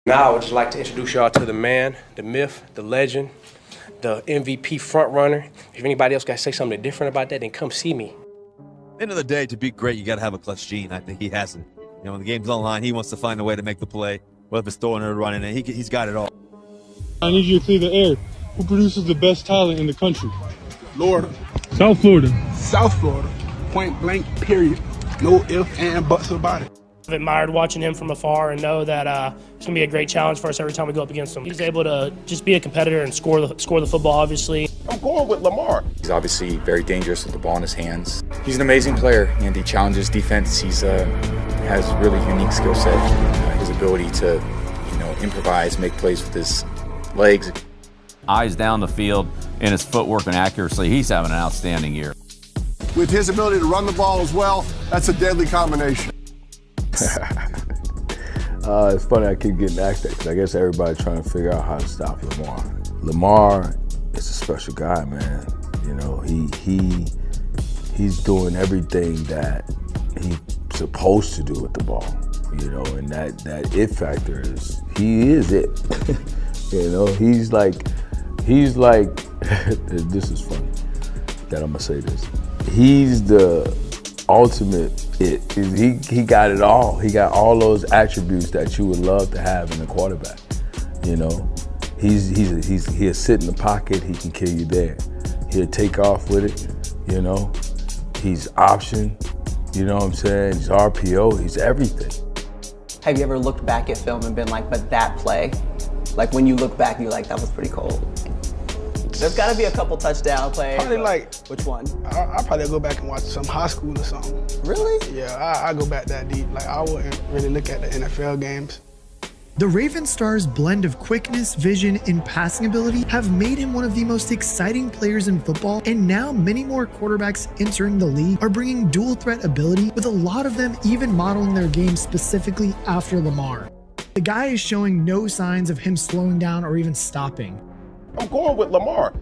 Now I would just like to introduce y'all to the man, the myth, the legend, the MVP front runner. If anybody else got to say something different about that, then come see me. At the end of the day, to be great, you got to have a clutch gene. I think he has it. You know, when the game's on the line, he wants to find a way to make the play, whether it's throwing or running, and he's got it all. I need you to clear the air. Who produces the best talent in the country? Florida. South Florida. South Florida. Point blank, period. No ifs and buts about it. I've admired watching him from afar and know that it's going to be a great challenge for us every time we go up against him. He's able to just be a competitor and score the football, obviously. I'm going with Lamar. He's obviously very dangerous with the ball in his hands. He's an amazing player, and he challenges defense. He's has a really unique skill set. His ability to, improvise, make plays with his legs. Eyes down the field and his footwork and accuracy, he's having an outstanding year. With his ability to run the ball as well, that's a deadly combination. It's funny I keep getting asked that because I guess everybody's trying to figure out how to stop Lamar. Lamar is a special guy, man. You know, he's doing everything that he's supposed to do with the ball. You know, and that it factor is he is it. You know, he's like this is funny that I'm gonna say this. He's the ultimate it. He got it all. He got all those attributes that you would love to have in a quarterback. You know, he'll sit in the pocket. He can kill you there. He'll take off with it. You know, he's option. You know what I'm saying? He's RPO. He's everything. Have you ever looked back at film and been like, but that play, like when you look back, you're like, that was pretty cold. There's got to be a couple touchdown plays. Probably like, which one? I'll probably go back and watch some high school or something. Really? Yeah, I go back that deep. Like, I wouldn't really look at the NFL games. The Raven Star's blend of quickness, vision, and passing ability have made him one of the most exciting players in football, and now many more quarterbacks entering the league are bringing dual threat ability, with a lot of them even modeling their game specifically after Lamar. The guy is showing no signs of him slowing down or even stopping. I'm going with Lamar.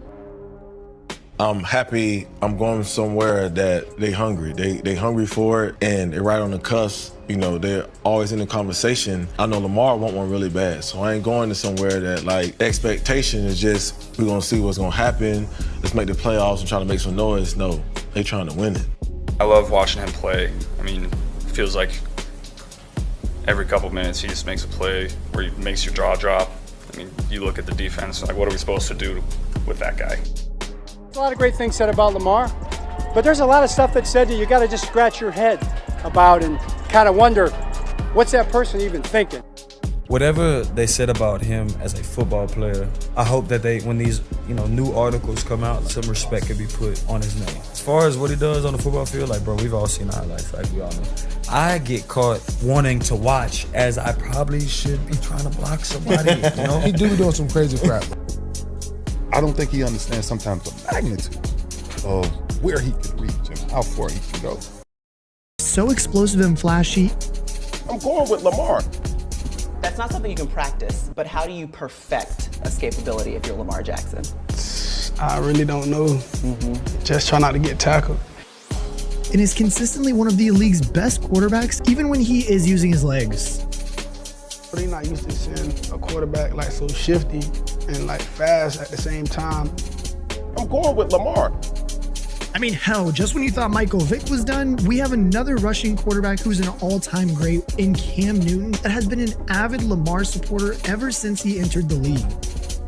I'm happy I'm going somewhere that they hungry. They hungry for it, and they're right on the cusp. You know, they're always in the conversation. I know Lamar want one really bad, so I ain't going to somewhere that, like, expectation is just, we're gonna see what's gonna happen. Let's make the playoffs and try to make some noise. No, they trying to win it. I love watching him play. I mean, it feels like every couple minutes he just makes a play where he makes your jaw drop. I mean, you look at the defense, like, what are we supposed to do with that guy? There's a lot of great things said about Lamar, but there's a lot of stuff that's said that you got to just scratch your head about and kind of wonder, what's that person even thinking? Whatever they said about him as a football player, I hope that when these new articles come out, some respect can be put on his name. As far as what he does on the football field, like, bro, we've all seen highlights, like we all know. I get caught wanting to watch as I probably should be trying to block somebody, you know? He do be doing some crazy crap. I don't think he understands sometimes the magnitude of where he can reach and how far he can go. So explosive and flashy. I'm going with Lamar. That's not something you can practice, but how do you perfect escapability if you're Lamar Jackson? I really don't know. Just try not to get tackled. And is consistently one of the league's best quarterbacks, even when he is using his legs. But he's not used to seeing a quarterback like so shifty and like fast at the same time. I'm going with Lamar. I mean, hell, just when you thought Michael Vick was done, we have another rushing quarterback who's an all-time great in Cam Newton that has been an avid Lamar supporter ever since he entered the league.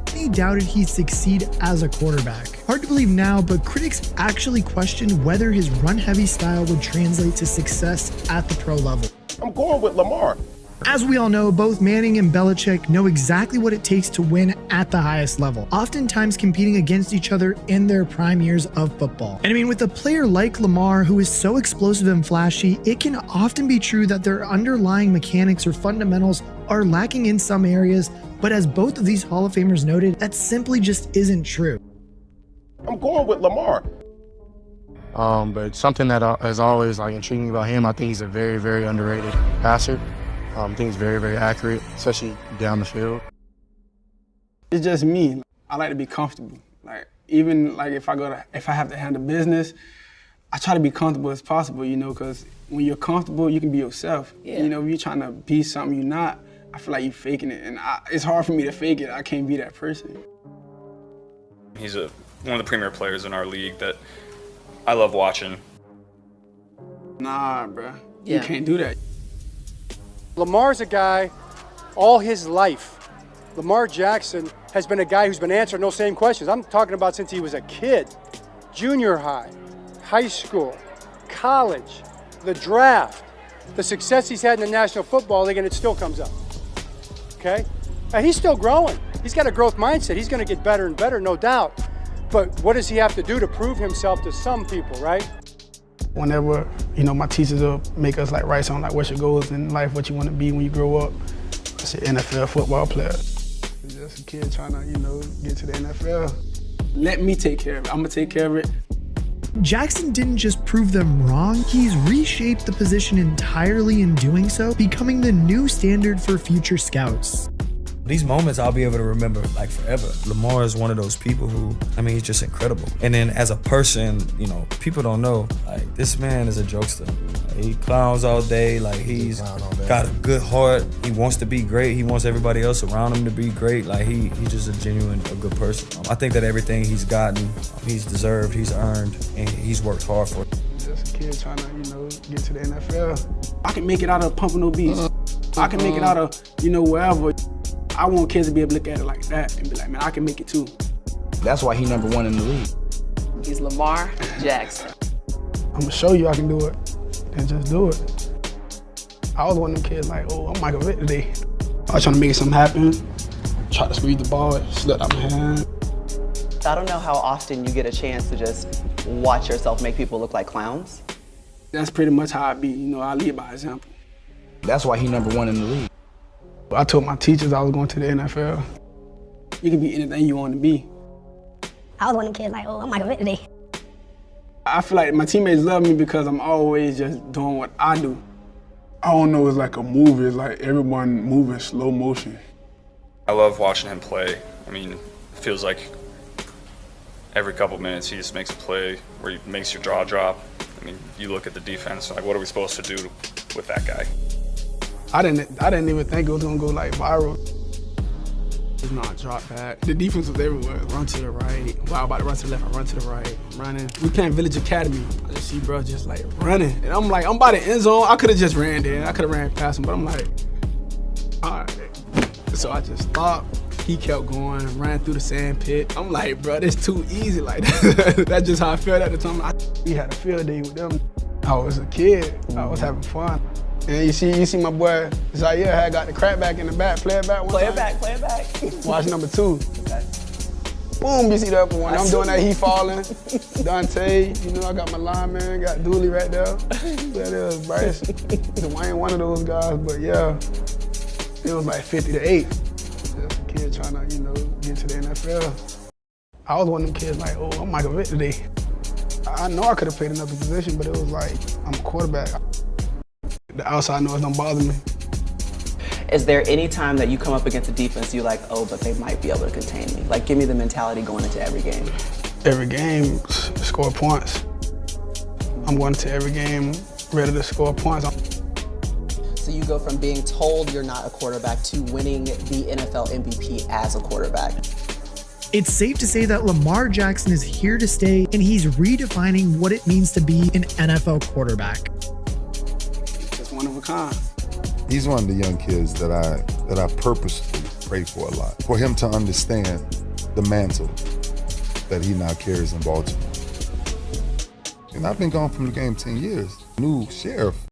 He doubted he'd succeed as a quarterback. Hard to believe now, but critics actually questioned whether his run-heavy style would translate to success at the pro level. I'm going with Lamar. As we all know, both Manning and Belichick know exactly what it takes to win at the highest level, oftentimes competing against each other in their prime years of football. And I mean, with a player like Lamar, who is so explosive and flashy, it can often be true that their underlying mechanics or fundamentals are lacking in some areas, but as both of these Hall of Famers noted, that simply just isn't true. I'm going with Lamar. But something that has always intrigued me about him, I think he's a very, very underrated passer. I think he's very, very accurate, especially down the field. It's just me. I like to be comfortable. Even if I have to handle business, I try to be comfortable as possible, because when you're comfortable, you can be yourself. Yeah. If you're trying to be something you're not, I feel like you faking it, and it's hard for me to fake it. I can't be that person. He's one of the premier players in our league that I love watching. Nah, bruh. You can't do that. Lamar's a guy all his life. Lamar Jackson has been a guy who's been answering those same questions. I'm talking about since he was a kid. Junior high, high school, college, the draft, the success he's had in the National Football League, and it still comes up. Okay? And he's still growing. He's got a growth mindset. He's going to get better and better, no doubt. But what does he have to do to prove himself to some people, right? Whenever, my teachers will make us like write something like what's your goals in life, what you want to be when you grow up. I said NFL football player. Just a kid trying to, get to the NFL. Let me take care of it. I'm gonna take care of it. Jackson didn't just prove them wrong, he's reshaped the position entirely in doing so, becoming the new standard for future scouts. These moments I'll be able to remember like forever. Lamar is one of those people who, he's just incredible. And then as a person, people don't know, like this man is a jokester. Like, he clowns all day, like he's got a good heart. He wants to be great. He wants everybody else around him to be great. Like he's just a good person. I think that everything he's gotten, he's deserved, he's earned, and he's worked hard for it. Just a kid trying to, get to the NFL. I can make it out of Pompano Beach. I can make it out of, wherever. I want kids to be able to look at it like that and be like, man, I can make it too. That's why he's #1 in the league. He's Lamar Jackson. I'm gonna show you I can do it, and just do it. I was one of them kids like, oh, I'm Michael Vick today. I was trying to make something happen, try to squeeze the ball, it slipped out my hand. I don't know how often you get a chance to just watch yourself make people look like clowns. That's pretty much how I be, I lead by example. That's why he's #1 in the league. I told my teachers I was going to the NFL. You can be anything you want to be. I was one of them kids like, oh, I'm Michael Vick today. I feel like my teammates love me because I'm always just doing what I do. I don't know, it's like a movie. It's like everyone moving slow motion. I love watching him play. It feels like every couple minutes he just makes a play where he makes your jaw drop. You look at the defense, like what are we supposed to do with that guy? I didn't even think it was gonna go like viral. It's not a drop back. The defense was everywhere. Run to the right. Wow, about to run to the left, I run to the right. I'm running. We playing Village Academy. I just see bro just like running. And I'm like, I'm by the end zone. I could have just ran there. I could have ran past him, but I'm like, all right. So I just stopped. He kept going, ran through the sand pit. I'm like, bro, this too easy. Like that's just how I felt at the time. We had a field day with them. I was a kid. I was having fun. And you see my boy Zaire had got the crack back in the back. Play it back one time. Play it back. Watch number 2. Okay. Boom, you see that one. I'm doing that, he falling. Dante, I got my lineman, got Dooley right there. That is Bryce. I ain't one of those guys, but yeah. It was like 50-8. Just a kid trying to, get to the NFL. I was one of them kids like, oh, I'm Michael Vick today. I know I could have played another position, but it was like, I'm a quarterback. The outside noise don't bother me. Is there any time that you come up against a defense you're like, oh, but they might be able to contain me? Like, give me the mentality going into every game. Every game, score points. I'm going to every game ready to score points. So you go from being told you're not a quarterback to winning the NFL MVP as a quarterback. It's safe to say that Lamar Jackson is here to stay, and he's redefining what it means to be an NFL quarterback. One of a kind. He's one of the young kids that I purposely pray for a lot. For him to understand the mantle that he now carries in Baltimore. And I've been gone from the game 10 years. New sheriff